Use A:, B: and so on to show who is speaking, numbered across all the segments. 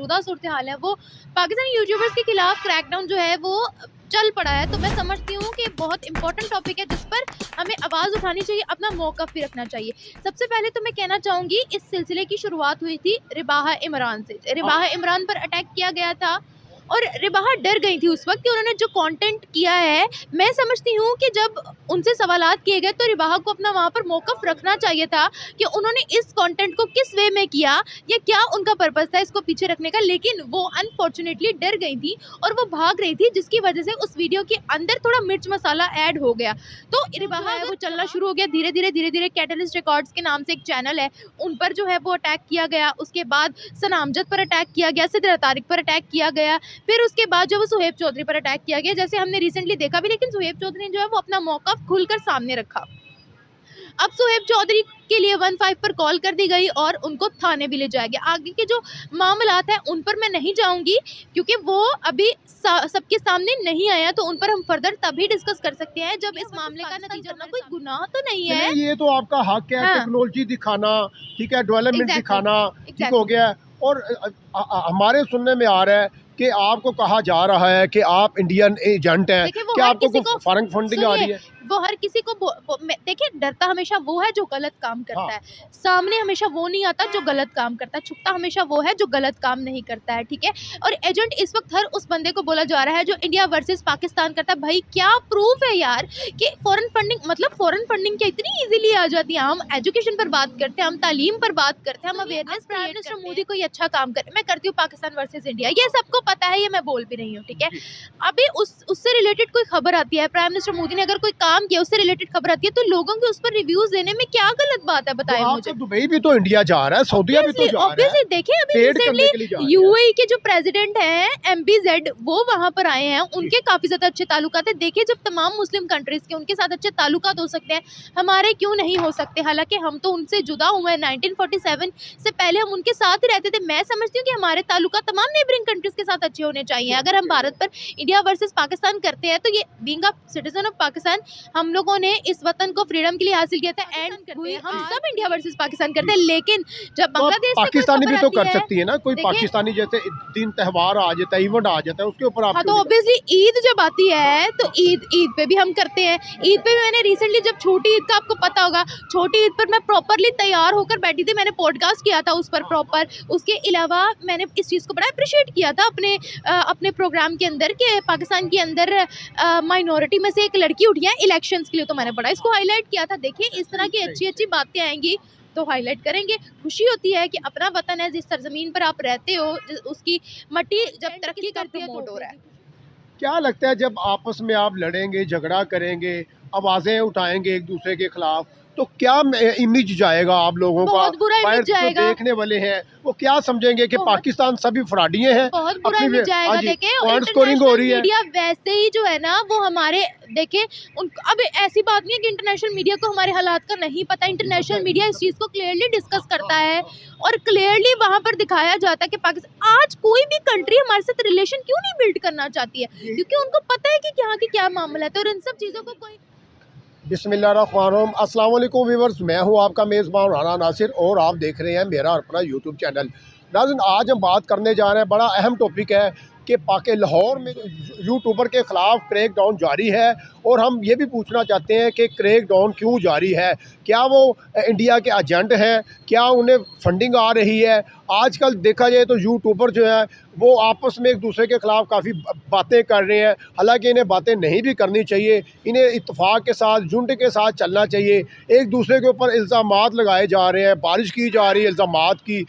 A: मौजूदा सूरत हाल है वो पाकिस्तानी यूट्यूबर्स के खिलाफ क्रैकडाउन जो है वो चल पड़ा है। तो मैं समझती हूँ कि बहुत इंपॉर्टेंट टॉपिक है जिस पर हमें आवाज़ उठानी चाहिए, अपना मौक़िफ़ भी रखना चाहिए। सबसे पहले तो मैं कहना चाहूँगी, इस सिलसिले की शुरुआत हुई थी रिबाहा इमरान से। रिबाहा इमरान पर अटैक किया गया था और रिबाहा डर गई थी उस वक्त कि उन्होंने जो कंटेंट किया है, मैं समझती हूँ कि जब उनसे सवालात किए गए तो रिबाहा को अपना वहाँ पर मौक़िफ़ रखना चाहिए था कि उन्होंने इस कंटेंट को किस वे में किया या क्या उनका पर्पस था इसको पीछे रखने का। लेकिन वो अनफॉर्चुनेटली डर गई थी और वो भाग रही थी, जिसकी वजह से उस वीडियो के अंदर थोड़ा मिर्च मसाला ऐड हो गया। तो रिबाहा है वो चलना शुरू हो गया धीरे धीरे। कैटलिस्ट रिकॉर्ड्स के नाम से एक चैनल है, उन पर जो है वो अटैक किया गया। उसके बाद सना अमजद पर अटैक किया गया, सिद्रा तारिक पर अटैक किया गया, फिर उसके बाद जो वो सुहेब चौधरी पर अटैक किया गया, जैसे हमने रिसेंटली देखा भी। लेकिन सुहेब चौधरी ने जो है वो अपना मौक़िफ़ खुलकर सामने रखा। अब सुहेब चौधरी के लिए 15 पर कॉल कर दी गई और उनको थाने भी ले जाया गया। आगे के जो मामलात हैं उन पर मैं नहीं जाऊंगी क्योंकि वो अभी सबके सामने नहीं आया, तो उन पर हम फर्दर तभी डिस्कस कर सकते हैं जब इस मामले का नतीजा ना, कोई गुनाह तो नहीं है।
B: ये तो आपका हक है, टेक्नोलॉजी दिखाना, ठीक है, डेवलपमेंट दिखाना, ठीक हो गया। और हमारे सुनने में आ रहा है कि आपको कहा जा रहा है कि आप इंडियन एजेंट हैं, क्या आपको फॉरेन फंडिंग आ रही है?
A: वो हर किसी को देखिए, डरता हमेशा वो है जो गलत काम करता है, सामने हमेशा वो नहीं आता जो गलत काम करता है, छुपता हमेशा वो है जो गलत काम नहीं करता है, ठीक है। और एजेंट इस वक्त हर उस बंदे को बोला जा रहा है जो इंडिया वर्सेस पाकिस्तान करता है। भाई क्या प्रूफ है यार कि फॉरेन फंडिंग, मतलब फॉरेन फंडिंग क्या इतनी इजीली आ जाती है? हम एजुकेशन पर बात करते हैं, हम तालीम पर बात करते हैं, हम अवेयरनेस, प्राइम मिनिस्टर मोदी कोई अच्छा काम करे। मैं करती हूँ पाकिस्तान वर्सेस इंडिया, ये सबको पता है, ये मैं बोल भी रही हूँ, ठीक है। अभी उससे रिलेटेड कोई खबर आती है, प्राइम मिनिस्टर मोदी ने अगर कोई काम किया उससे रिलेटेड खबर आती है, तो लोगों के उस पर रिव्यूज देने में क्या गलत बात है? बताएं मुझे।
B: दुबई भी तो इंडिया जा रहा है, सऊदीया भी तो जा रहा है।
A: देखिए अभी रिसेंटली यूएई के जो प्रेसिडेंट हैं एमबीजेड, वो वहां पर आए हैं, उनके काफी ज्यादा अच्छे ताल्लुकात है। देखिए जब तमाम मुस्लिम कंट्रीज के उनके साथ अच्छे ताल्लुकात हो सकते हैं, हमारे क्यों नहीं हो सकते? हालांकि हम तो उनसे जुदा हुए हैं, 1947 से पहले हम उनके साथ ही रहते थे। मैं समझती हूँ कि हमारे ताल्लुकात तमाम नेबरिंग कंट्रीज के साथ अच्छे होने चाहिए। अगर हम भारत पर इंडिया वर्सेस पाकिस्तान करते हैं तो ये being a citizen of Pakistan, हम लोगों ने इस वतन को फ्रीडम के लिए हासिल किया था, एंड हम सब इंडिया वर्सेस पाकिस्तान करते हैं। लेकिन जब बांग्लादेश
B: पाकिस्तानी भी तो कर सकती है ना, कोई पाकिस्तानी जैसे दिन त्यौहार आ जाता है, इवेंट आ जाता है, उसके ऊपर आप
A: तो ऑब्वियसली ईद जब आती है तो ईद पे भी हम करते हैं। ईद पे भी मैंने रिसेंटली, जब छोटी ईद का आपको पता होगा, छोटी ईद पर मैं प्रॉपरली तैयार होकर बैठी थी, मैंने पॉडकास्ट किया था उस पर प्रॉपर। उसके अलावा मैंने इस चीज़ को बड़ा अप्रिशिएट किया था अपने प्रोग्राम के अंदर कि पाकिस्तान के अंदर माइनॉरिटी में से एक लड़की उठी है इलेक्शंस के लिए, तो मैंने बड़ा इसको हाईलाइट किया था। देखिए इस तरह की अच्छी बातें आएंगी तो हाईलाइट करेंगे। खुशी होती है कि अपना वतन है, जिस सरजमीन पर आप रहते हो, उसकी मट्टी जब तरक्की करती है तो हो रहा है।
B: क्या लगता है जब आपस में आप लड़ेंगे, झगड़ा करेंगे, आवाज़ें उठाएंगे एक दूसरे के खिलाफ, तो क्या इमेज जाएगा आप लोगों का?
A: बहुत बुरा इमेज जाएगा।
B: देखने वाले हैं वो क्या समझेंगे कि पाकिस्तान सभी फ्रॉडिये हैं?
A: बहुत बुरा इमेज जाएगा। देखें
B: पॉइंट स्कोरिंग हो रही है,
A: मीडिया वैसे ही जो है ना वो हमारे, देखें अब ऐसी बात नहीं है कि इंटरनेशनल मीडिया को हमारे हालात का नहीं पता। इंटरनेशनल मीडिया इस चीज़ को क्लियरली डिस्कस करता है और क्लियरली वहाँ पर दिखाया जाता है कि पाकिस्तान, आज कोई भी कंट्री हमारे साथ रिलेशन क्यों नहीं बिल्ड करना चाहती है, क्योंकि उनको पता है कि यहाँ की क्या मामला है। तो इन सब चीज़ों को कोई
B: बिस्मिल्लाहिर्रहमानिर्रहीम। अस्सलाम वालेकुम व्यूअर्स, मैं हूं आपका मेज़बान राना नासिर और आप देख रहे हैं मेरा अपना यूट्यूब चैनल। नाज़रीन, आज हम बात करने जा रहे हैं, बड़ा अहम टॉपिक है कि लाहौर में यूट्यूबर के ख़िलाफ़ क्रैक डाउन जारी है और हम ये भी पूछना चाहते हैं कि क्रैक डाउन क्यों जारी है? क्या वो इंडिया के एजेंट हैं? क्या उन्हें फंडिंग आ रही है? आजकल देखा जाए तो यूट्यूबर जो है वो आपस में एक दूसरे के ख़िलाफ़ काफ़ी बातें कर रहे हैं, हालांकि इन्हें बातें नहीं भी करनी चाहिए। इन्हें इत्तेफाक के साथ, झुंड के साथ चलना चाहिए। एक दूसरे के ऊपर इल्ज़ामात लगाए जा रहे हैं, बारिश की जा रही है इल्ज़ामात की।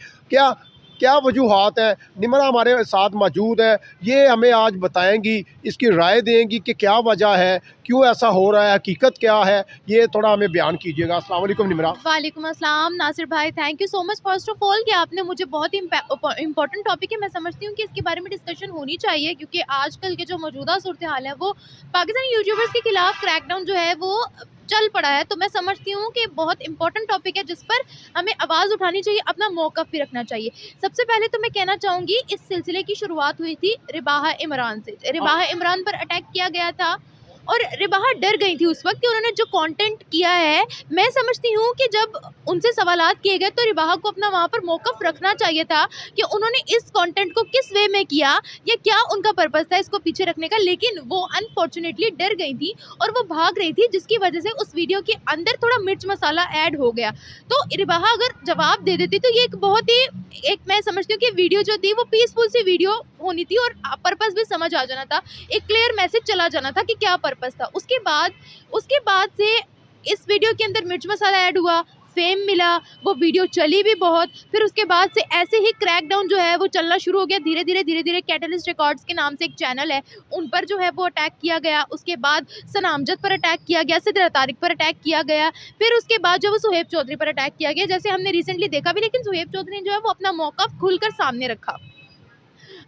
B: क्या वजूहात है? निमरा हमारे साथ मौजूद है, ये हमें आज बताएंगी, इसकी राय देंगी कि क्या वजह है, क्यों ऐसा हो रहा है, हकीकत क्या है, ये थोड़ा हमें बयान कीजिएगा। अस्सलाम वालेकुम निमरा।
A: वालेकुम अस्सलाम नासिर भाई, thank you so much first of all कि आपने मुझे, बहुत ही इंपॉर्टेंट टॉपिक है, मैं समझती हूँ कि इसके बारे में डिस्कशन होनी चाहिए क्योंकि आजकल के जो मौजूदा सूरत हाल है वो पाकिस्तानी यूट्यूबर्स के खिलाफ क्रैकडाउन जो है वो चल पड़ा है। तो मैं समझती हूँ कि बहुत इंपॉर्टेंट टॉपिक है जिस पर हमें आवाज़ उठानी चाहिए, अपना मौक़िफ़ भी रखना चाहिए। सबसे पहले तो मैं कहना चाहूँगी, इस सिलसिले की शुरुआत हुई थी रिबाहा इमरान से। रिबाहा इमरान पर अटैक किया गया था और रिबाहा डर गई थी उस वक्त कि उन्होंने जो कंटेंट किया है, मैं समझती हूँ कि जब उनसे सवालात किए गए तो रिबाहा को अपना वहाँ पर मौक़िफ़ रखना चाहिए था कि उन्होंने इस कंटेंट को किस वे में किया या क्या उनका पर्पस था इसको पीछे रखने का। लेकिन वो अनफॉर्चुनेटली डर गई थी और वो भाग रही थी, जिसकी वजह से उस वीडियो के अंदर थोड़ा मिर्च मसाला ऐड हो गया। तो रिबाहा अगर जवाब दे देती तो ये एक बहुत ही मैं समझती हूँ कि वीडियो जो थी वो पीसफुल सी वीडियो होनी थी और पर्पस भी समझ आ जाना था, एक क्लियर मैसेज चला जाना था कि क्या पर्पस था। उसके बाद से इस वीडियो के अंदर मिर्च मसाला ऐड हुआ, फेम मिला, वो वीडियो चली भी बहुत। फिर उसके बाद से ऐसे ही क्रैकडाउन जो है वो चलना शुरू हो गया धीरे धीरे। कैटलिस्ट रिकॉर्ड्स के नाम से एक चैनल है, उन पर जो है वो अटैक किया गया। उसके बाद सनामजद पर अटैक किया गया, सिद्रा तारिक पर अटैक किया गया। फिर उसके बाद जो वो सुहेब चौधरी पर अटैक किया गया, जैसे हमने रिसेंटली देखा भी। लेकिन सुहेब चौधरी ने जो है वो अपना मौक़िफ़ खुलकर सामने रखा।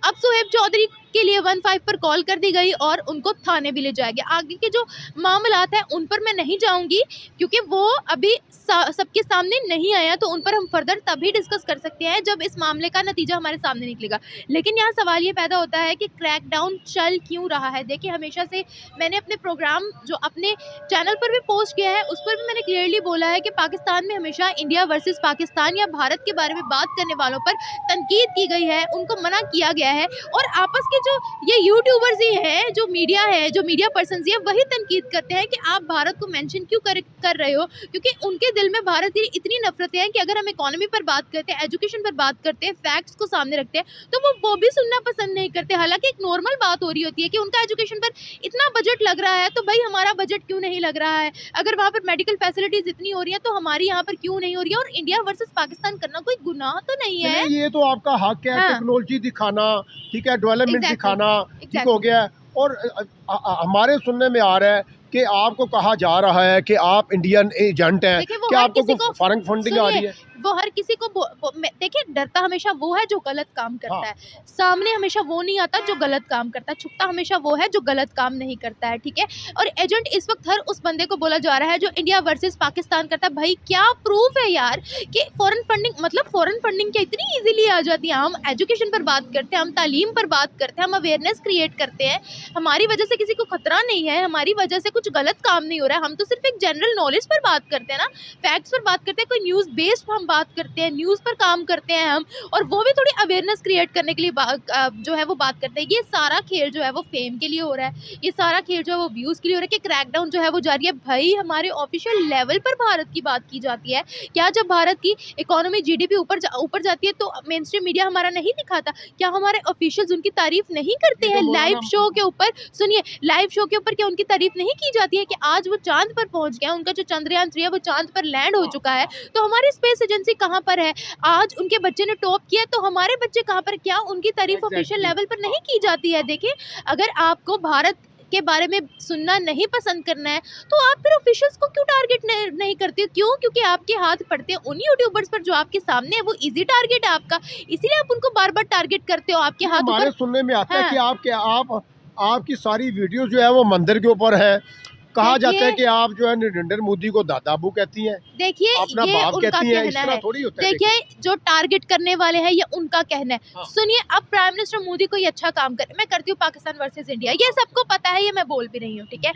A: अब सुहेब चौधरी के लिए 15 पर कॉल कर दी गई और उनको थाने भी ले जाया गया। आगे के जो मामलात हैं उन पर मैं नहीं जाऊंगी क्योंकि वो अभी सबके सामने नहीं आया, तो उन पर हम फर्दर तभी डिस्कस कर सकते हैं जब इस मामले का नतीजा हमारे सामने निकलेगा। लेकिन यहाँ सवाल ये पैदा होता है कि क्रैकडाउन चल क्यों रहा है। देखिए, हमेशा से मैंने अपने प्रोग्राम जो अपने चैनल पर भी पोस्ट किया है उस पर भी मैंने क्लियरली बोला है कि पाकिस्तान में हमेशा इंडिया वर्सेस पाकिस्तान या भारत के बारे में बात करने वालों पर तनकीद की गई है, उनको मना किया गया है। और आपस के जो ये यूट्यूबर्स ही हैं, जो मीडिया है, जो मीडिया पर्सन ही है, वही तनकीद करते हैं कि आप भारत को मेंशन क्यों कर रहे हो, क्योंकि उनके दिल में भारत की इतनी नफरतें हैं कि अगर हम इकोनॉमी पर बात करते हैं, एजुकेशन पर बात करते हैं, फैक्ट्स को सामने रखते हैं, तो वो भी सुनना पसंद नहीं करते। हालांकि एक नॉर्मल बात हो रही होती है कि उनका एजुकेशन पर इतना बजट लग रहा है, तो भाई हमारा बजट क्यों नहीं लग रहा है? अगर वहाँ पर मेडिकल फैसिलिटीज इतनी हो रही है तो हमारी यहाँ पर क्यों नहीं हो रही है? और इंडिया वर्सेस पाकिस्तान करना कोई गुनाह तो नहीं है।
B: ये तो आपका हक है, टेक्नोलॉजी दिखाना, ठीक है, डेवलपमेंट दिखाना, ठीक हो गया। और हमारे सुनने में आ रहा है कि आपको कहा जा रहा है कि आप इंडियन एजेंट हैं, क्या आपको कोई फॉरेन फंडिंग आ रही है?
A: वो हर किसी को देखिए, डरता हमेशा वो है जो गलत काम करता है, सामने हमेशा वो नहीं आता जो गलत काम करता है, छुपता हमेशा वो है जो गलत काम नहीं करता है, ठीक है। और एजेंट इस वक्त हर उस बंदे को बोला जा रहा है जो इंडिया वर्सेस पाकिस्तान करता है। भाई क्या प्रूफ है यार कि फॉरेन फंडिंग, मतलब फॉरेन फंडिंग क्या इतनी ईजिली आ जाती है? हम एजुकेशन पर बात करते हैं, हम तालीम पर बात करते हैं, हम अवेयरनेस क्रिएट करते हैं, हमारी वजह से किसी को खतरा नहीं है, हमारी वजह से कुछ गलत काम नहीं हो रहा है। हम तो सिर्फ एक जनरल नॉलेज पर बात करते हैं ना, फैक्ट्स पर बात करते हैं, कोई न्यूज़ बेस्ड हम बात करते हैं, न्यूज़ पर काम करते हैं हम, और वो भी थोड़ी अवेयरनेस क्रिएट करने के लिए जो है वो बात करते हैं। ये सारा खेल जो है वो फेम के लिए हो रहा है, ये सारा खेल जो है वो व्यूज़ के लिए हो रहा है कि क्रैकडाउन जो है वो जारी है। भाई हमारे ऑफिशियल लेवल पर भारत की बात की जाती है, क्या जब भारत की इकोनॉमी जीडीपी ऊपर जाती है तो मेन स्ट्रीम मीडिया हमारा नहीं दिखाता? क्या हमारे ऑफिशियल्स उनकी तारीफ नहीं करते हैं? लाइव शो के ऊपर सुनिए, लाइव शो के ऊपर क्या उनकी तारीफ नहीं की जाती है कि आज वो चांद पर पहुंच गया, उनका जो चंद्रयान 3 है वो चांद पर लैंड हो चुका है? तो हमारी स्पेस एजेंसी कहाँ पर है? आज उनके बच्चे ने टॉप किया तो हमारे बच्चे कहाँ पर? क्या उनकी तारीफ ऑफिशियल लेवल पर नहीं की जाती है? देखिए, अगर आपको भारत के बारे में सुनना नहीं पसंद करना है तो आप फिर ऑफिशियल्स को क्यों टारगेट नहीं करते हो? क्यों? क्योंकि आपके हाथ पड़ते हैं उन यूट्यूबर्स पर जो आपके सामने है, वो इजी टारगेट है आपका, इसीलिए आप उनको बार बार टारगेट करते हो। आपके हाथ
B: हमारे सुनने में आता है कि आपकी सारी वीडियो जो है वो मंदिर के ऊपर है। कहा जाता है कि आप जो है नरेंद्र मोदी को दादाबू कहती हैं,
A: देखिए
B: अपना
A: ये
B: बाप
A: उनका
B: कहती हैं,
A: कहना
B: इस तरह
A: है।
B: थोड़ी होता है।
A: देखिए, जो टारगेट करने वाले हैं ये उनका कहना है। सुनिए, अब प्राइम मिनिस्टर मोदी कोई अच्छा काम करे, मैं करती हूँ पाकिस्तान वर्सेस इंडिया, ये सबको पता है, ये मैं बोल भी रही हूँ, ठीक है।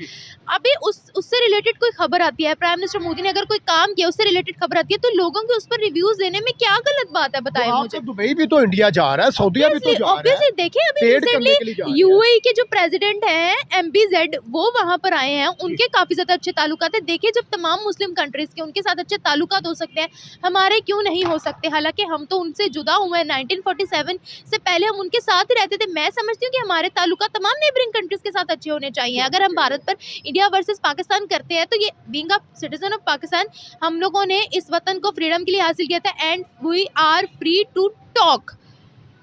A: अभी उससे रिलेटेड कोई खबर आती है, प्राइम मिनिस्टर मोदी ने अगर कोई काम किया उससे रिलेटेड खबर आती है, तो लोगों के उस पर रिव्यूज देने में क्या गलत बात है? बताइए मुझे।
B: दुबई भी तो इंडिया जा रहा है, सऊदीया भी तो जा रहा है।
A: देखिए, अभी रिसेंटली यूएई के जो प्रेसिडेंट हैं MBZ, वो वहां पर आए हैं, उनके काफी ज्यादा अच्छे ताल्लुकात है। देखिए, जब तमाम मुस्लिम कंट्रीज के उनके साथ अच्छे ताल्लुकात हो सकते हैं, हमारे क्यों नहीं हो सकते? हालांकि हम तो उनसे जुदा हुए हैं, 1947 से पहले हम उनके साथ ही रहते थे। मैं समझती हूँ कि हमारे ताल्लुकात तमाम नेबरिंग कंट्रीज के साथ अच्छे होने चाहिए। अगर हम भारत पर इंडिया वर्सेस पाकिस्तान करते हैं तो ये being a citizen of Pakistan, हम लोगों ने इस वतन को फ्रीडम के लिए हासिल किया था, and we are free to talk,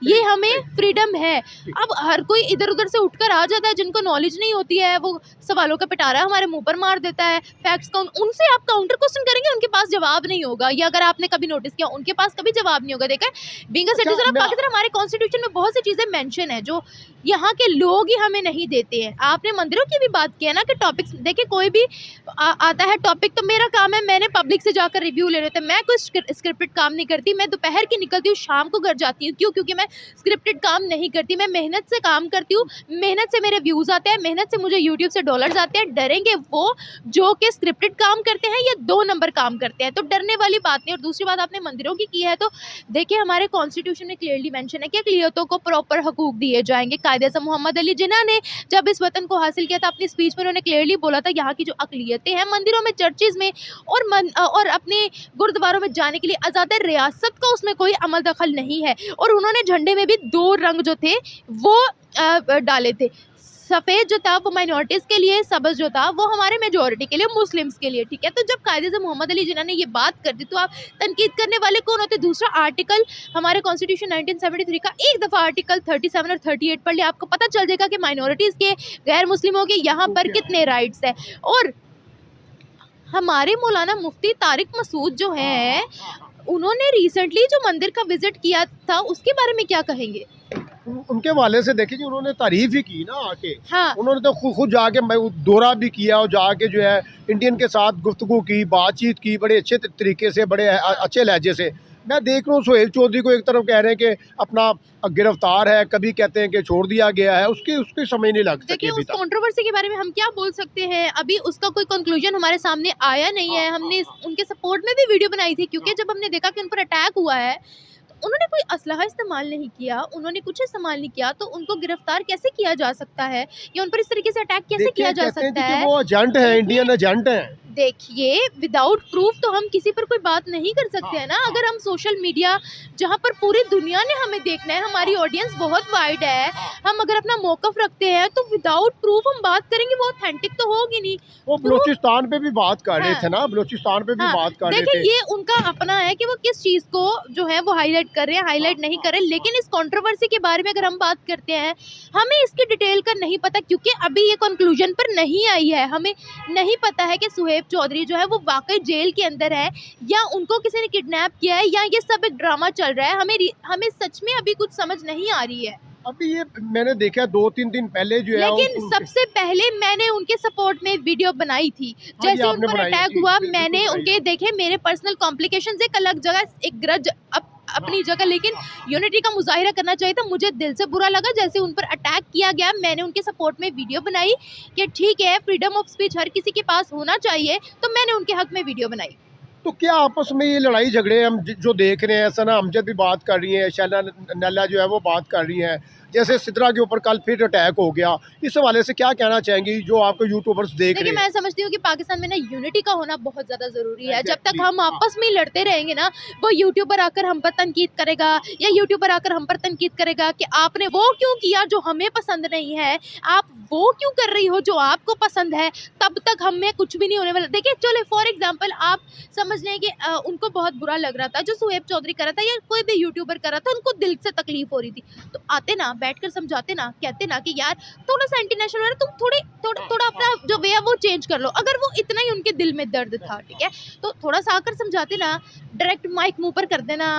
A: ये हमें फ्रीडम है। अब हर कोई इधर उधर से उठकर आ जाता है, जिनको नॉलेज नहीं होती है वो सवालों का पिटारा हमारे मुंह पर मार देता है, फैक्ट्स का उनसे आप काउंटर क्वेश्चन करेंगे, उनके पास जवाब नहीं होगा। या अगर आपने कभी नोटिस किया, उनके पास कभी जवाब नहीं होगा। देखा, being a citizen of Pakistan, हमारे कॉन्स्टिट्यूशन में बहुत सी चीजें मेंशन है जो यहाँ के लोग ही हमें नहीं देते हैं। आपने मंदिरों की भी बात की है ना कि टॉपिक्स, देखिए कोई भी आता है टॉपिक, तो मेरा काम है मैंने पब्लिक से जाकर रिव्यू लेने होते हैं। मैं कोई स्क्रिप्टेड काम नहीं करती, मैं दोपहर की निकलती हूँ, शाम को घर जाती हूँ। क्यों? क्योंकि मैं स्क्रिप्टेड काम नहीं करती, मैं मेहनत से काम करती हूँ, मेहनत से मेरे व्यूज़ आते हैं, मेहनत से मुझे यूट्यूब से डॉलर्स आते हैं। डरेंगे वो जो कि स्क्रिप्टेड काम करते हैं या 2 नंबर काम करते हैं, तो डरने वाली बात नहीं। और दूसरी बात आपने मंदिरों की है, तो देखिए हमारे कॉन्स्टिट्यूशन में क्लियरली मेंशन है कि अक़लियतों को प्रॉपर हकूक़ दिए जाएंगे। कायदे-ए-आज़म मोहम्मद अली जिन्ना ने जब इस वतन को हासिल किया था, अपनी स्पीच में उन्होंने क्लियरली बोला था यहाँ की जो अक़लियतें हैं मंदिरों में, चर्चेज़ में और अपने गुरुद्वारों में जाने के लिए आज़ाद रियासत का उसमें कोई अमल दखल नहीं है। और उन्होंने झंडे में भी 2 रंग जो थे वो डाले थे, सफ़ेद जो था वो माइनॉरिटीज़ के लिए, सब्ज़ जो था वो हमारे मेजॉरिटी के लिए, मुस्लिम्स के लिए, ठीक है। तो जब कायदे-ए-आज़म मोहम्मद अली जिन्ना ने ये बात कर दी तो आप तनकीद करने वाले कौन होते? दूसरा आर्टिकल हमारे कॉन्स्टिट्यूशन 1973 का एक दफ़ा आर्टिकल 37 और 38 पढ़ लिया, आपको पता चल जाएगा कि माइनॉरिटीज़ के, गैर मुस्लिमों के यहाँ पर कितने राइट्स हैं। और हमारे मौलाना मुफ्ती तारिक मसूद जो हैं, उन्होंने रिसेंटली जो मंदिर का विज़िट किया था उसके बारे में क्या कहेंगे?
B: उनके वाले से देखिए उन्होंने तारीफ ही की ना आके।
A: हाँ।
B: उन्होंने तो खुद जाके दौरा भी किया और जाके जो है इंडियन के साथ गुफ्तगू की, बातचीत की, बड़े अच्छे तरीके से, बड़े अच्छे लहजे से। मैं देख रहा हूँ सुहेल चौधरी को एक तरफ कह रहे हैं कि अपना गिरफ्तार है, कभी कहते हैं कि छोड़ दिया गया है, उसकी समझ नहीं लग सकी।
A: देखिए उस कंट्रोवर्सी के बारे में हम क्या बोल सकते हैं, अभी उसका कोई कंक्लूजन हमारे सामने आया नहीं है। हमने उनके सपोर्ट में भी वीडियो बनाई थी, क्योंकि जब हमने देखा कि उन पर अटैक हुआ है तो उन्होंने कोई असलहा इस्तेमाल नहीं किया, उन्होंने कुछ इस्तेमाल नहीं किया, तो उनको गिरफ्तार कैसे किया जा सकता है या उन पर इस तरीके से अटैक कैसे किया जा सकता है?
B: वो एजेंट है, इंडियन एजेंट है।
A: देखिए विदाउट प्रूफ तो हम किसी पर कोई बात नहीं कर सकते हैं ना। अगर हम सोशल मीडिया, जहाँ पर पूरी दुनिया ने हमें देखना है, हमारी ऑडियंस बहुत वाइड है, हम अगर अपना मौक़िफ़ रखते हैं तो विदाउट प्रूफ हम बात करेंगे, वो ऑथेंटिक तो होगी नहीं।
B: वो बलूचिस्तान पे भी बात कर रहे थे ना, बलूचिस्तान पे भी बात कर रहे थे।
A: देखिए ये उनका अपना है कि वो किस चीज़ को जो है वो हाईलाइट कर रहे हैं, हाईलाइट नहीं कर रहे। लेकिन इस कंट्रोवर्सी के बारे में अगर हम बात करते हैं, हमें इसकी डिटेल का नहीं पता, क्योंकि अभी ये कंक्लूजन पर नहीं आई है। हमें नहीं पता है कि सुहेब चौधरी जो है वो वाकई जेल के अंदर है या उनको किसी ने किडनैप किया है या ये सब एक ड्रामा चल रहा है। हमें सच में अभी कुछ समझ नहीं आ रही है।
B: अभी ये मैंने देखा 2-3 दिन पहले जो है,
A: लेकिन सबसे पहले मैंने उनके सपोर्ट में वीडियो बनाई थी। जैसे उन पर अटैक हुआ, मैंने उनके देखे, मेरे पर्सनल कॉम्प्लिकेशंस एक अलग जगह, एक ग्रज अपनी जगह, लेकिन यूनिटी का मुजाहिरा करना चाहिए था। मुझे दिल से बुरा लगा जैसे उन पर अटैक किया गया। मैंने उनके सपोर्ट में वीडियो बनाई कि ठीक है, फ्रीडम ऑफ स्पीच हर किसी के पास होना चाहिए, तो मैंने उनके हक में वीडियो बनाई।
B: तो क्या आपस में ये लड़ाई झगड़े हम जो देख रहे हैं, सना अमजद भी बात कर रही हैं, शैला नल्ला जो है वो बात कर रही हैं, जैसे सिद्रा के ऊपर कल फिर अटैक हो गया, इस हवाले से क्या कहना चाहेंगी जो आपको यूट्यूबर्स देख रहे हैं?
A: मैं समझती हूँ कि पाकिस्तान में ना यूनिटी का होना बहुत ज़्यादा ज़रूरी है। जब तक हम आपस में लड़ते रहेंगे ना, वो यूट्यूबर आकर हम पर तनकीद करेगा या यूट्यूबर आकर हम पर तनकीद करेगा कि आपने वो क्यों किया जो हमें पसंद नहीं है, आप वो क्यों कर रही हो जो आपको पसंद है, तब तक हमें कुछ भी नहीं होने वाला। देखिए चलो फॉर एग्जाम्पल आप समझ लें कि उनको बहुत बुरा लग रहा था जो सुहेब चौधरी कर रहा था या कोई भी यूट्यूबर कर रहा था, उनको दिल से तकलीफ हो रही थी, तो आते ना, बैठकर समझाते ना, कहते ना कि यार थोड़ा सा इंटरनेशनल है, तुम थोड़ा अपना जो वे है वो चेंज कर लो। अगर वो इतना ही उनके दिल में दर्द था, ठीक है, तो थोड़ा सा आकर समझाते ना, डायरेक्ट माइक मुंह पर कर देना,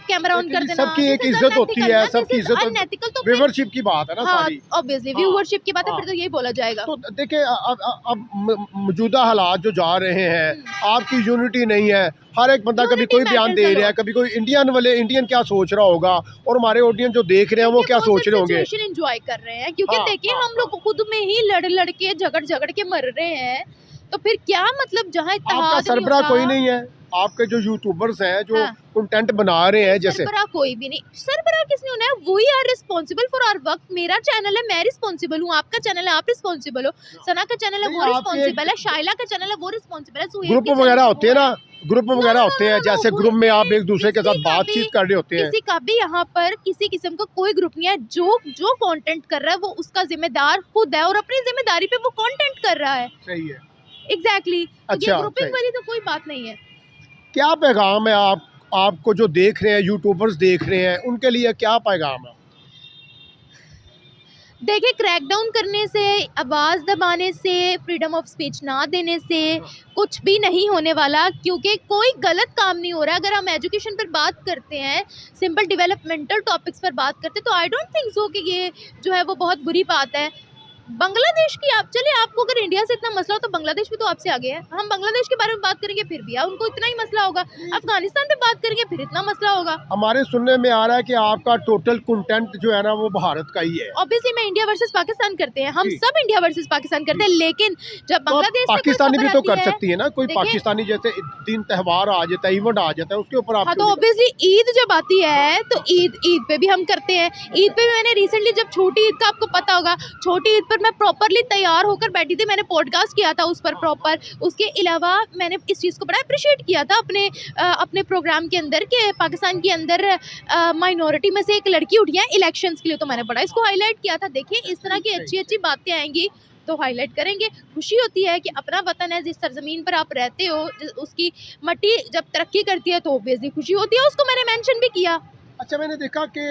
A: कैमरा ऑन कर देना।
B: सबकी एक इज्जत होती है, सबकी इज्जत,
A: अनएथिकल तो
B: व्यूअरशिप की बात है ना सारी।
A: ऑब्वियसली व्यूअरशिप की बात है, फिर तो यही बोला जाएगा।
B: तो देखिए अब मौजूदा हालात जो जा रहे हैं, आपकी यूनिटी नहीं है, हर एक बंदा कभी कोई बयान दे रहा है, कभी कोई इंडियन क्या सोच रहा होगा और हमारे ऑडियंस जो देख रहे हैं वो क्या सोच रहे होंगे।
A: एंजॉय कर रहे हैं क्योंकि देखिए हम लोग खुद में ही लड़ के झगड़ के मर रहे हैं, तो फिर क्या मतलब जहाँ
B: आपका सरबरा कोई नहीं है, आपके जो यूट्यूबर्स हैं जो कंटेंट बना रहे हैं, जैसे
A: सरबरा कोई भी नहीं। सरबरा किसने होना है, वही are responsible for our work. मेरा चैनल है, मैं रिस्पॉन्सिबल हूँ, आपका चैनल है, आप रिस्पॉन्सिबल हो, सना का चैनल है, वो रिस्पॉन्सिबल है, शाइला का चैनल है, वो रिस्पॉन्सिबल है,
B: ग्रुप वगैरह होते हैं ना, ग्रुप वगैरह होते हैं, जैसे ग्रुप में आप एक दूसरे के साथ बातचीत कर रहे होते हैं।
A: किसी का भी यहाँ पर किसी किस्म का कोई ग्रुप नहीं है। जो कंटेंट कर रहा है वो उसका जिम्मेदार खुद है और अपनी जिम्मेदारी पे वो कंटेंट कर रहा है।
B: सही है,
A: एग्जैक्टली।
B: अच्छा,
A: ग्रुपिंग वाली तो कोई बात नहीं है।
B: क्या पैगाम है आपको जो देख रहे हैं, यूट्यूबर्स देख रहे हैं, उनके लिए क्या पैगाम है?
A: देखिए क्रैकडाउन करने से, आवाज़ दबाने से, फ्रीडम ऑफ स्पीच ना देने से कुछ भी नहीं होने वाला, क्योंकि कोई गलत काम नहीं हो रहा है। अगर हम एजुकेशन पर बात करते हैं, सिंपल डेवलपमेंटल टॉपिक्स पर बात करते हैं, तो आई डोंट थिंक सो कि ये जो है वो बहुत बुरी बात है। बांग्लादेश की आप चलिए, आपको अगर इंडिया से इतना मसला हो तो बांग्लादेश भी तो आपसे आगे है। हम बांग्लादेश के बारे में बात करेंगे फिर भी उनको इतना ही मसला होगा, अफगानिस्तान पे बात करेंगे फिर इतना मसला होगा।
B: हमारे सुनने में आ रहा है कि आपका टोटल कंटेंट जो है ना वो भारत का ही है।
A: ऑब्वियसली मैं इंडिया वर्सेस पाकिस्तान करते हैं, हम
B: जी।
A: सब इंडिया वर्सेस पाकिस्तान करते हैं, लेकिन जब
B: तो
A: बांग्लादेश से कोई
B: पाकिस्तानी भी
A: खबर
B: तो
A: आती
B: कर
A: है,
B: सकती है ना, कोई
A: देखिए,
B: पाकिस्तानी जैसे दिन त्योहार आ जाता है, इवेंट आ जाता है, उसके ऊपर आप
A: हाँ, तो
B: क्यों नहीं
A: ऑब्वियसली ईद जब आती है तो ईद पे भी हम करते हैं। ईद पे भी मैंने रिसेंटली, जब छोटी ईद का आपको पता होगा, छोटी ईद पर मैं प्रॉपरली तैयार होकर बैठी थी, मैंने पॉडकास्ट किया था उस पर प्रॉपर। उसके अलावा मैंने इस चीज़ को बड़ा अप्रिशिएट किया था अपने प्रोग्राम के अंदर कि पाकिस्तान के अंदर माइनॉरिटी में से एक लड़की उठी है इलेक्शंस के लिए, तो मैंने बड़ा इसको हाईलाइट किया था। देखिए इस तरह की अच्छी अच्छी बातें आएंगी तो हाईलाइट करेंगे। खुशी होती है कि अपना वतन है, जिस सरजमीन पर आप रहते हो, उसकी मट्टी जब तरक्की करती है तो ऑब्वियसली खुशी होती है, उसको मैंने मेंशन भी किया।
B: अच्छा, मैंने देखा कि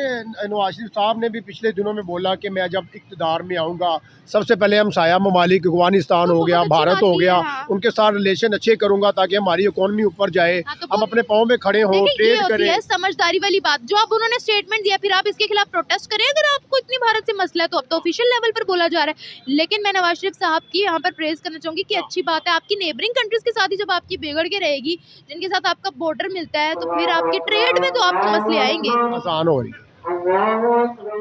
B: नवाज शरीफ साहब ने भी पिछले दिनों में बोला कि मैं जब इक़्तिदार में आऊँगा सबसे पहले हम साया ममालिक अफगानिस्तान
A: तो
B: हो गया,
A: बहुत अच्छी
B: भारत
A: बात
B: हो
A: की
B: गया,
A: है, हाँ।
B: उनके साथ रिलेशन अच्छे करूँगा ताकि हमारी इकोनॉमी ऊपर जाए,
A: हाँ, तो
B: हम
A: वो
B: अपने पाँव में खड़े हों,
A: देखिए, ये
B: ट्रेड
A: होती
B: करें।
A: है समझदारी वाली बात। जो अब उन्होंने स्टेटमेंट दिया फिर आप इसके खिलाफ प्रोटेस्ट करें, अगर आपको इतनी भारत से मसला है तो अब तो ऑफिशियल लेवल पर बोला जा रहा है। लेकिन मैं नवाज शरीफ साहब की यहाँ पर प्रेज करना चाहूँगी कि अच्छी बात है, आपकी नेबरिंग कंट्रीज के साथ ही जब आपकी बिगड़ के रहेगी, जिनके साथ आपका बॉर्डर मिलता है, तो फिर आपके ट्रेड में तो आपको मसले आएंगे।
B: आसान हो रही है,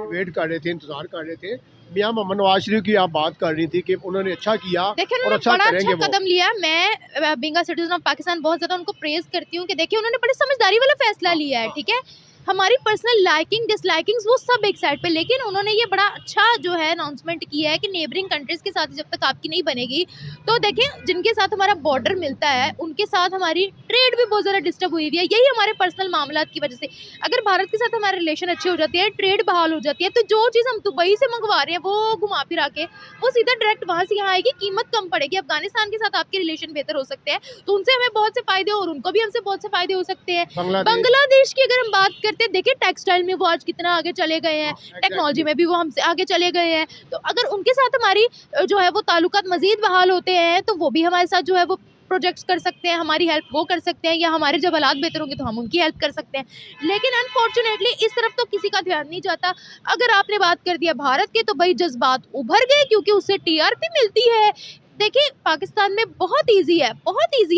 B: वेट कर रहे थे, इंतजार कर रहे थे। मियां मोहम्मद नवाज शरीफ की आप बात कर रही थी कि उन्होंने अच्छा किया
A: देखिए,
B: और
A: उन्होंने
B: अच्छा
A: बड़ा
B: करेंगे
A: अच्छा
B: वो।
A: कदम लिया। मैं being a citizen of Pakistan बहुत ज़्यादा उनको प्रेज़ करती हूँ कि देखिए उन्होंने बड़ी समझदारी वाला फैसला लिया है, ठीक है? हमारी पर्सनल लाइकिंग डिसलाइकिंग्स वो सब एक साइड पे, लेकिन उन्होंने ये बड़ा अच्छा जो है अनाउंसमेंट किया है कि नेबरिंग कंट्रीज़ के साथ जब तक आपकी नहीं बनेगी, तो देखें जिनके साथ हमारा बॉर्डर मिलता है उनके साथ हमारी ट्रेड भी बहुत ज़्यादा डिस्टर्ब हुई हुई है, यही हमारे पर्सनल मामलात की वजह से। अगर भारत के साथ हमारे रिलेशन अच्छे हो जाते हैं, ट्रेड बहाल हो जाती है, तो जो चीज़ हम दुबई से मंगवा रहे हैं वो घुमा फिरा के वो सीधा डायरेक्ट वहाँ से यहाँ आएगी, कीमत कम पड़ेगी। अफगानिस्तान के साथ आपके रिलेशन बेहतर हो सकते हैं, तो उनसे हमें बहुत से फ़ायदे और उनको भी हमसे बहुत से फ़ायदे हो सकते हैं। बांग्लादेश की अगर हम बात करते हैं, देखिए टेक्सटाइल में वो आज कितना आगे चले गए हैं, टेक्नोलॉजी में भी वो हमसे आगे चले गए हैं, तो अगर उनके साथ हमारी जो है वो ताल्लुकात मज़ीद बहाल होते हैं तो वो भी हमारे साथ जो है वो प्रोजेक्ट्स कर सकते हैं, हमारी हेल्प वो कर सकते हैं, या हमारे जब हालात बेहतर होंगे तो हम उनकी हेल्प कर सकते हैं। लेकिन अनफॉर्चुनेटली इस तरफ तो किसी का ध्यान नहीं जाता। अगर आपने बात कर दिया भारत के, तो भाई जज्बात उभर गए क्योंकि उससे टीआरपी मिलती है। देखिए पाकिस्तान में बहुत ईजी है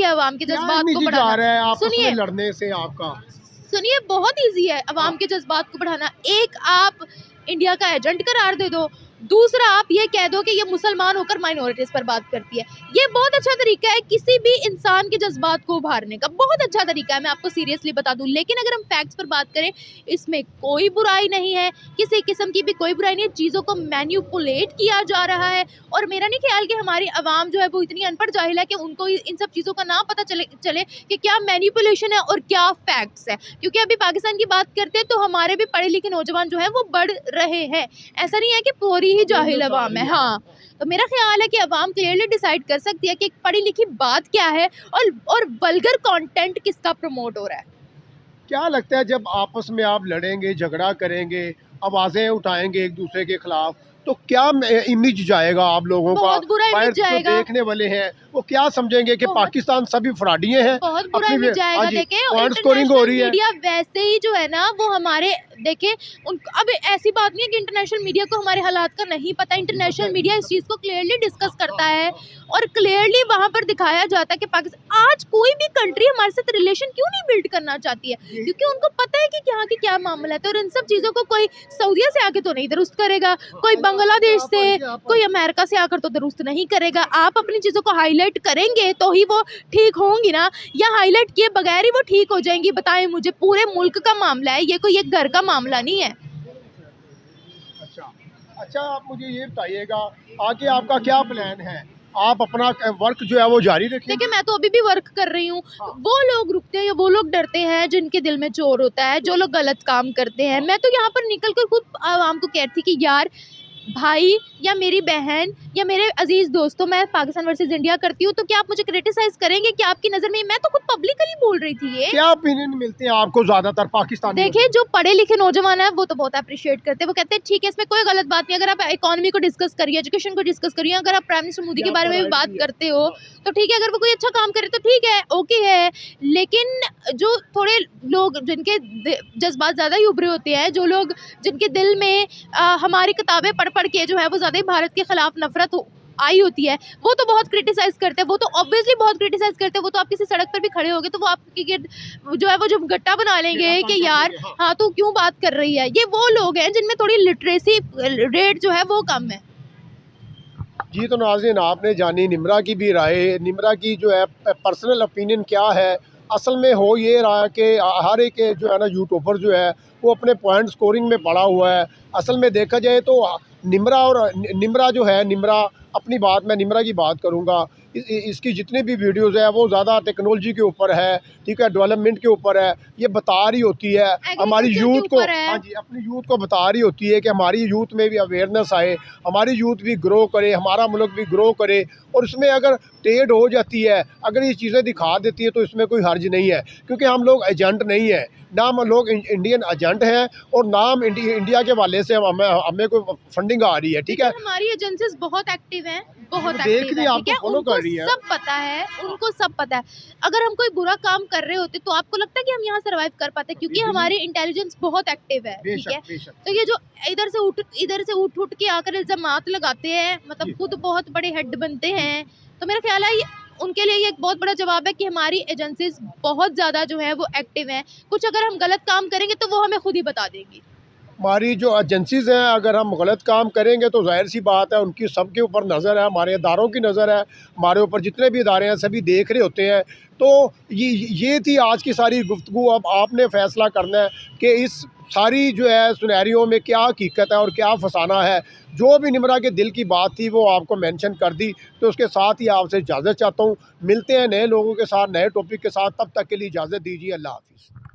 A: अवाम के जज्बात को बढ़ाना।
B: सुनिए, लड़ने से आपका
A: सुनिए, बहुत इजी है अवाम के जज्बात को बढ़ाना। एक, आप इंडिया का एजेंट करार दे दो। दूसरा, आप ये कह दो कि ये मुसलमान होकर माइनॉरिटीज़ पर बात करती है। ये बहुत अच्छा तरीका है किसी भी इंसान के जज्बात को उभारने का, बहुत अच्छा तरीका है, मैं आपको सीरियसली बता दूं। लेकिन अगर हम फैक्ट्स पर बात करें, इसमें कोई बुराई नहीं है, किसी किस्म की भी कोई बुराई नहीं है। चीज़ों को मैन्युपुलेट किया जा रहा है, और मेरा नहीं ख्याल कि हमारी आवाम जो है वो इतनी अनपढ़ जाहिल है कि उनको इन सब चीज़ों का ना पता चले कि क्या मैन्युपुलेशन है और क्या फैक्ट्स है। क्योंकि अभी पाकिस्तान की बात करते हैं तो हमारे भी पढ़े लिखे नौजवान जो है वो बढ़ रहे हैं, ऐसा नहीं है कि पूरी ही जाहिल अवाम है। हाँ, तो मेरा ख्याल है कि अवाम क्लियरली डिसाइड कर सकती है कि एक पढ़ी लिखी बात क्या है और वल्गर कंटेंट किसका प्रमोट हो रहा है।
B: क्या लगता है जब आपस में आप लड़ेंगे, झगड़ा करेंगे, आवाज़ें उठाएंगे एक दूसरे के खिलाफ, तो क्या इमेज जाएगा आप लोगों का?
A: बहुत बुरा इमेज जाएगा।
B: जो देखने वाले हैं वो क्या समझेंगे कि पाकिस्तान सभी फ्रॉडिये हैं?
A: बहुत बुरा इमेज जाएगा। देखें,
B: स्कोरिंग हो रही है,
A: मीडिया वैसे ही जो है ना वो हमारे, देखें अब ऐसी बात नहीं है कि इंटरनेशनल मीडिया को हमारे हालात का नहीं पता। इंटरनेशनल मीडिया इस चीज़ को क्लियरली डिस्कस करता है और क्लियरली वहाँ पर दिखाया जाता है कि पाकिस्तान, आज कोई भी कंट्री हमारे साथ रिलेशन क्यों नहीं बिल्ड करना चाहती है, क्योंकि उनको पता है कि यहाँ की क्या मामला है। तो इन सब चीज़ों को कोई सऊदीया से आके तो नहीं दुरुस्त करेगा, कोई बांग्लादेश से, कोई अमेरिका से आकर तो दुरुस्त नहीं करेगा। आप अपनी चीज़ों को हाईलाइट करेंगे तो ही वो ठीक होंगी ना, या हाईलाइट किए बगैर ही वो ठीक हो जाएंगी? बताएं मुझे, पूरे मुल्क का मामला है ये, कोई एक घर का मामला नहीं है।
B: अच्छा, आप मुझे ये बताइएगा आगे आपका क्या प्लान है? आप अपना वर्क जो है वो जारी रखें?
A: देखिए, मैं तो अभी भी वर्क कर रही हूँ। वो लोग रुकते हैं या वो लोग डरते हैं जिनके दिल में चोर होता है, जो लोग गलत काम करते हैं। मैं तो यहाँ पर निकल कर खुद आवाम को कहती कि यार भाई या मेरी बहन या मेरे अजीज दोस्तों, मैं पाकिस्तान वर्सेस इंडिया करती हूँ, तो क्या आप मुझे क्रिटिसाइज करेंगे कि आपकी नज़र में? मैं तो खुद पब्लिकली बोल रही थी। ये
B: क्या ओपिनियन मिलते हैं आपको ज़्यादातर पाकिस्तान?
A: देखिए, जो पढ़े लिखे नौजवान है वो तो बहुत अप्रिशिएट करते हैं, वो कहते हैं ठीक है, इसमें कोई गलत बात नहीं। अगर आप इकोनॉमी को डिस्कस करिए, एजुकेशन को डिस्कस करिए, अगर आप प्राइम मिनिस्टर मोदी के बारे में भी बात करते हो तो ठीक है, अगर वो कोई अच्छा काम करे तो ठीक है, ओके है। लेकिन जो थोड़े लोग जिनके जज्बात ज़्यादा ही उभरे होते हैं, जो लोग जिनके दिल में हमारी किताबें पढ़ पढ़ के जो है वो ज़्यादा ही भारत के खिलाफ नफरत आई होती है, वो तो बहुत क्रिटिसाइज करते हैं, वो तो ऑब्वियसली बहुत क्रिटिसाइज करते हैं। वो तो आप किसी सड़क पर भी खड़े होगे तो वो आपकी जो है वो जो गट्टा बना लेंगे कि यार हाँ तू क्यों बात कर रही है। ये वो लोग हैं जिनमें थोड़ी लिटरेसी रेट जो है वो कम है।
B: जी तो नाज़रीन, आपने जानी निम्रा की भी राय, निम्रा की जो है पर्सनल ओपिनियन क्या है। असल में हो ये रहा है कि हर एक जो है ना यूट्यूबर जो है वो अपने पॉइंट स्कोरिंग में पड़ा हुआ है। असल में देखा जाए तो निम्रा जो है, निम्रा अपनी बात, मैं निम्रा की बात करूँगा, इसकी जितनी भी वीडियोस है वो ज़्यादा टेक्नोलॉजी के ऊपर है, ठीक है, डेवलपमेंट के ऊपर है। ये बता रही होती है हमारी यूथ को, हाँ जी, अपनी यूथ को बता रही होती है कि हमारी यूथ में भी अवेयरनेस आए, हमारी यूथ भी ग्रो करे, हमारा मुल्क भी ग्रो करे। और इसमें अगर टेड हो जाती है, अगर ये चीज़ें दिखा देती है तो इसमें कोई हर्ज नहीं है, क्योंकि हम लोग एजेंट नहीं है, ना हम लोग इंडियन एजेंट हैं और ना हम इंडिया के वाले से हमें कोई फंडिंग आ रही है, ठीक है।
A: हमारी एजेंसीज बहुत एक्टिव हैं, बहुत
B: देख
A: एक्टिव
B: रही
A: है,
B: है,
A: ठीक है,
B: आपको फॉलो कर रही है।
A: सब पता है, उनको सब पता है। अगर हम कोई बुरा काम कर रहे होते तो आपको लगता है कि हम यहाँ सर्वाइव कर पाते, क्योंकि हमारी इंटेलिजेंस बहुत एक्टिव है, ठीक है। तो ये जो इधर से उठ के आकर इल्जामात लगाते हैं, मतलब खुद बहुत बड़े हेड बनते हैं, तो मेरा ख्याल है उनके लिए ये एक बहुत बड़ा जवाब है कि हमारी एजेंसीज बहुत ज़्यादा जो है वो एक्टिव हैं। कुछ अगर हम गलत काम करेंगे तो वो हमें खुद ही बता देंगी।
B: हमारी जो एजेंसीज़ हैं, अगर हम गलत काम करेंगे तो जाहिर सी बात है उनकी सबके ऊपर नज़र है, हमारे इदारों की नज़र है, हमारे ऊपर जितने भी इदारे हैं सभी देख रहे होते हैं। तो ये थी आज की सारी गुफ्तगू। अब आपने फ़ैसला करना है कि इस सारी जो है सुनहरियों में क्या हकीकत है और क्या फसाना है। जो भी निम्रा के दिल की बात थी वो आपको मेंशन कर दी, तो उसके साथ ही आपसे इजाज़त चाहता हूँ। मिलते हैं नए लोगों के साथ, नए टॉपिक के साथ, तब तक के लिए इजाज़त दीजिए। अल्लाह हाफ़िज़।